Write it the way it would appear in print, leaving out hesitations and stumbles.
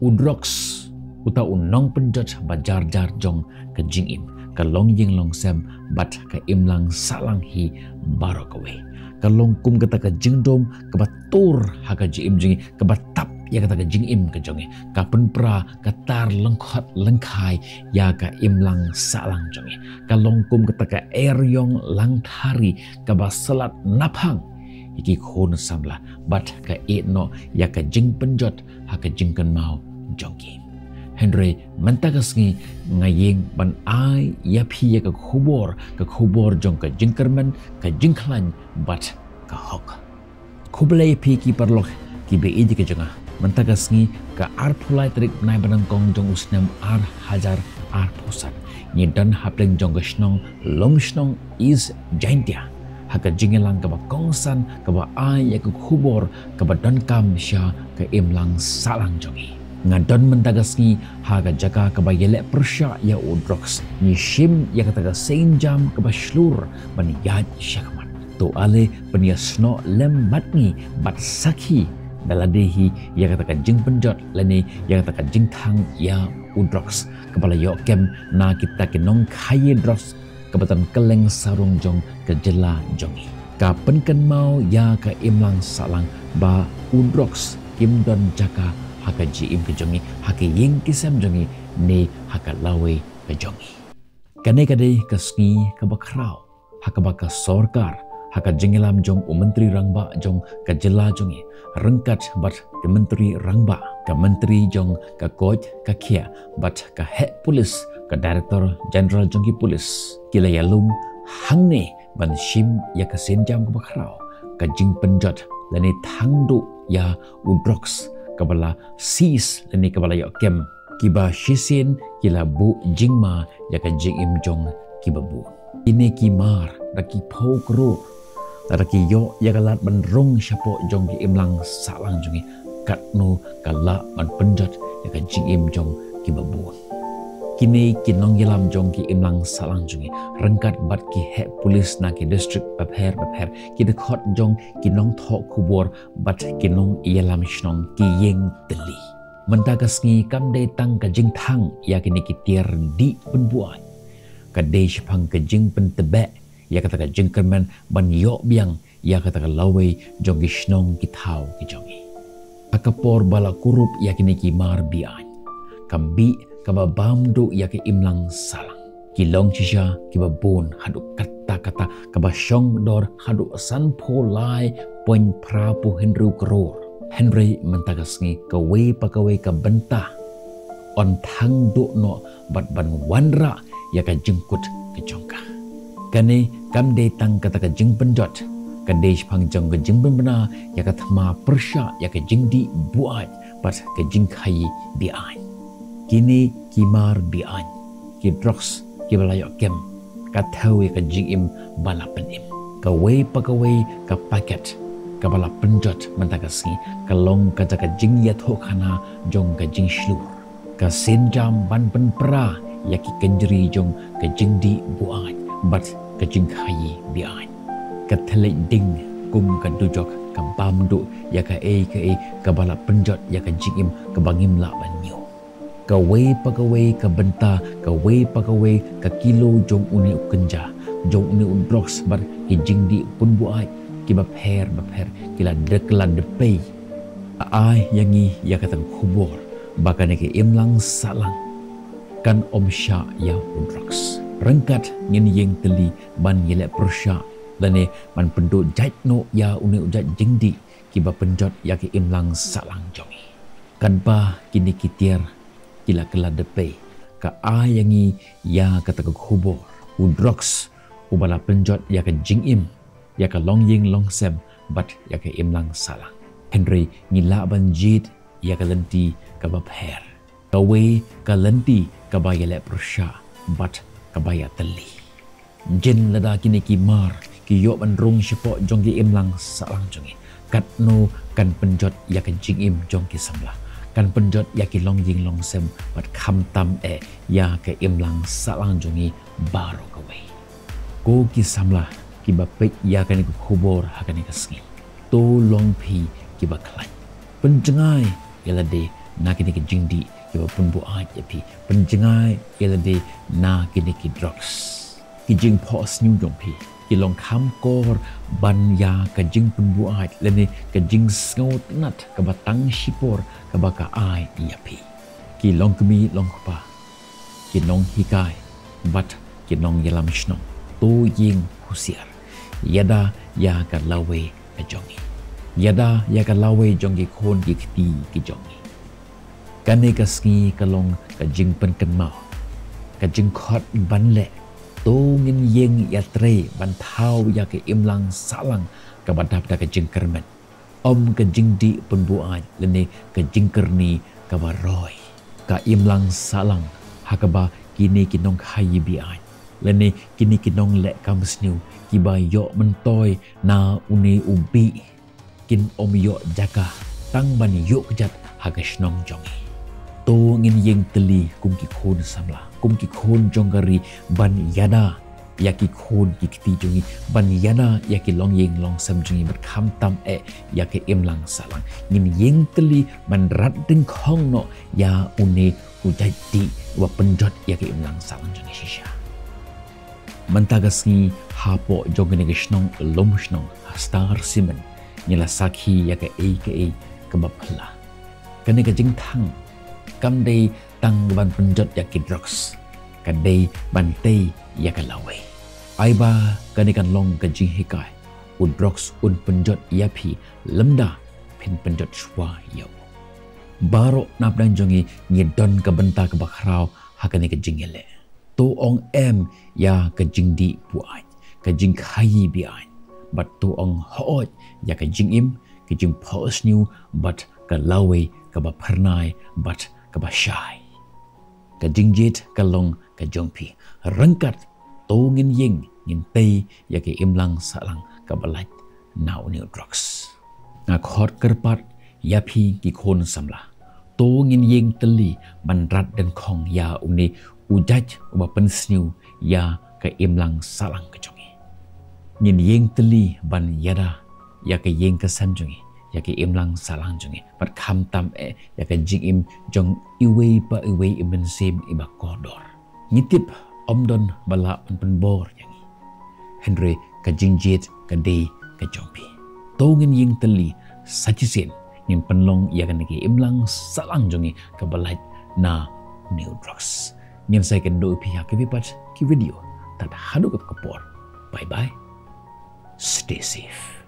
udrox uta unong penjot bajar jar jong ke jingim ka long ying long sem bat ka imlang salang hi barokawe ka long kum kata ka jingdom ka batur ha ka jim jingi ka batap ya kata ka jingim ka jongi ka penpra ka tar lengkhat lengkai ya ka imlang salang jongi ka long kum kata ka eryong lang thari ka basalat naphang iki khon samla bat ka etno ya ka jing penjot ha ka jingkan mau jongi Henry mentagasngi ngayeng ban ai ya phi ya ka khubor jong ka jingkerman ka jingklan bat ka hok khublai phi ki parlok ki be iji ka jonga mentagasngi ka ar phulai trik nai banang kong jong usnam ar hajar ar pusat ni dan hapleng jong gnong lom snong is jaintia haka jingelang ka ba kongsan ka ba ai ya ka khubor ka ba dan kam sha ka imlang salang jongi ngadon mentagasngi haga jaka ka ba yele persya ya udrox ni shim ya kata ka senjam ka ba shlur ban yad syakman to ale penia sno lembatni bat sakhi daladehi ya kata ka jing penjot lani ya kata ka jing thang ya udrox kepala yo kem na kita kenong khaye drox kabatan keleng sarung jong ke jela jongi ka penken mau ya ka imlang salang ba udrox kim don jaka haka jiim ke jongi haka ying kisam jongi ne haka lawe ke jongi kane kade kasngi ka bakrau haka baka sorkar haka jengelam jong menteri rangba jong ka jela jongi rengkat bat ke menteri rangba ka menteri jong ka koj ka khia bat ka he polis ka director general jongi polis kila yalum hangne ban shim ya ka senjam ka bakrau ka jing penjot lane thangdu ya udrox kabala sis leni kabala yo kem kiba shisin kila bu jingma ya ka jingim jong kiba bu ini kimar daki phokro daki yo ya kalat benrong syapo jong ki imlang salang jongi katno kala ban penjat ya ka jingim jong kiba bu kini kinong yelam jong ki imlang salang jongi rengkat bat ki he polis na ki district bapher ki de khot jong kinong thok khubor bat kinong yelam shnong ki yeng teli mentagasngi kamde tang ka jing thang ya kini ki tier di penbuat ka de shpang ka jing pentebe ya kata ka jing kerman ban yo biang ya kata ka lawe jong ki shnong ki thau ki jongi akapor bala kurup ya kini ki mar bian kambi kaba bamdu ya ke imlang salang kilong shisha kiba bon hadu kata kaba shong dor hadu san po lai poin prapu Henry mentagasngi kawe pakawe ka benta on thang do no bat ban wanra ya ka jengkut ke jongka kane kamde tang kata ka jeng penjot kadesh phang jong ka jeng bena ya ka thma persya ya ka jingdi buat bat ka jing khai bi ai kini kimar bian kidrox kibalayok kem kathawi ka jingim balapen im kawe pakawe ka paket kabala penjot mentagasngi kalong ka jaka jing yatho khana jong ka jing shlur ka senjam ban penpra yaki kenjri jong ka jingdi buat bat ka jing khai bian ka thelek ding kum ka dujok ka bamdu ya ka kabala penjot ya ka jingim ka bangim la banyo kawe pakawe ka benta kawe pakawe ka kilo jong uni ukenja jong uni udrox bar ki jingdi pun buai ki bapher kila dekla depei ai yangi ya kata khubor bakane ki imlang salang kan omsha ya udrox rengkat ngin yeng teli ban yele persya lane man penduk jaitno ya uni ujat jingdi ki bapenjot ya ki imlang salang jongi kan pa kini kitier kila kela depe ka ayangi ya kata khubor udrox ubala penjot ya ka jingim ya ka longying longsem bat ya ka imlang salang Henry ngila banjit ya ka lenti ka bapher kawe ka lenti ka bayale persya bat ka baya teli jin lada kini ki mar ki yo banrung syapo jong ki imlang salang jongi katno kan penjot ya ka jingim jong ki samla kan penjot ya ki longying longsem bat kham tam ya ke imlang salang jongi baro kawe ko ki samla ki bapek ya kan ku khubor hakani kasngi to long phi ki baklan penjengai yala de na kini ke jingdi ya pun bu ai ya pi penjengai ya de na kini ke drugs ki jing pos new jong pi ki long kham kor ban ya ka jing pun bu ai le ni ka jing sngot nat ka batang shipor ka ba ka ai ya pi ki long kemi long pa ki long hikai bat ki long yalam shnong to ying husiar yada ya ka lawe ka jongi yada ya ka lawe jongi khon ki khti ki jongi kane ka ski ka long ka jing pen kan mau ka jing khot ban le to ngin yeng ya tre ban thau ya ke imlang salang ka badap da ka jing kermen om ka jing di pun bu ai lene ka jing kerni ka baroi ka imlang salang hakaba kini kinong khai bi ai lene kini kinong le kam sniu ki ba yo mentoy na uni ubi kin om yo jaka tang ban yo kejat haga snong jongi to ngin yeng teli kum ki khon samla kum ki khon jongari ban yada yaki khon ki kti jongi ban yada yaki long yeng long sam jongi ber kham tam yaki imlang salang ngin yeng teli ban rat ding khong no ya une ujati wa penjot yaki imlang salang jongi shisha mantagasni hapo jongani gishnong lom shnong star simen nyala sakhi yaka aka kebapla kane ka jing thang kam day tang ban penjot yaki drugs kadai ban tei yaka lawe aiba kane kan long ka jing hikai u drugs un penjot yapi lemda pin penjot shwa yo baro nap dan jongi nyedon ka benta ka bakrau hakane ka jing ele to ong em ya ka jing di buai ka jing khai bi ai but to ong hoot ya ka jing im ka jing pos new but ka lawe ka ba pernai but ka ba shai ka jing jit ka long ka jongpi rangkat to ngin yeng ngin tei ya ka imlang salang ka balai now new drugs na khot kerpat yapi ki khon samla to ngin yeng teli ban rat dan khong ya uni ujaj ba pensniu ya ka imlang salang ka jongi ngin yeng teli ban yada ya ka yeng ka samjongi ya ka imlang salang jongi pat kham tam ya ka jing im jong iwe pa iwe iben sim iba kodor ngitip omdon bala penbor yangi henry ka jing jet ka de ka jongpi to ngin yeng teli sajisin ngin penlong ya ka niki imlang salang jongi ka balai na new drugs ngin sai kan do pihak ke vipat ki video tat hadu ka kapor bye bye stay safe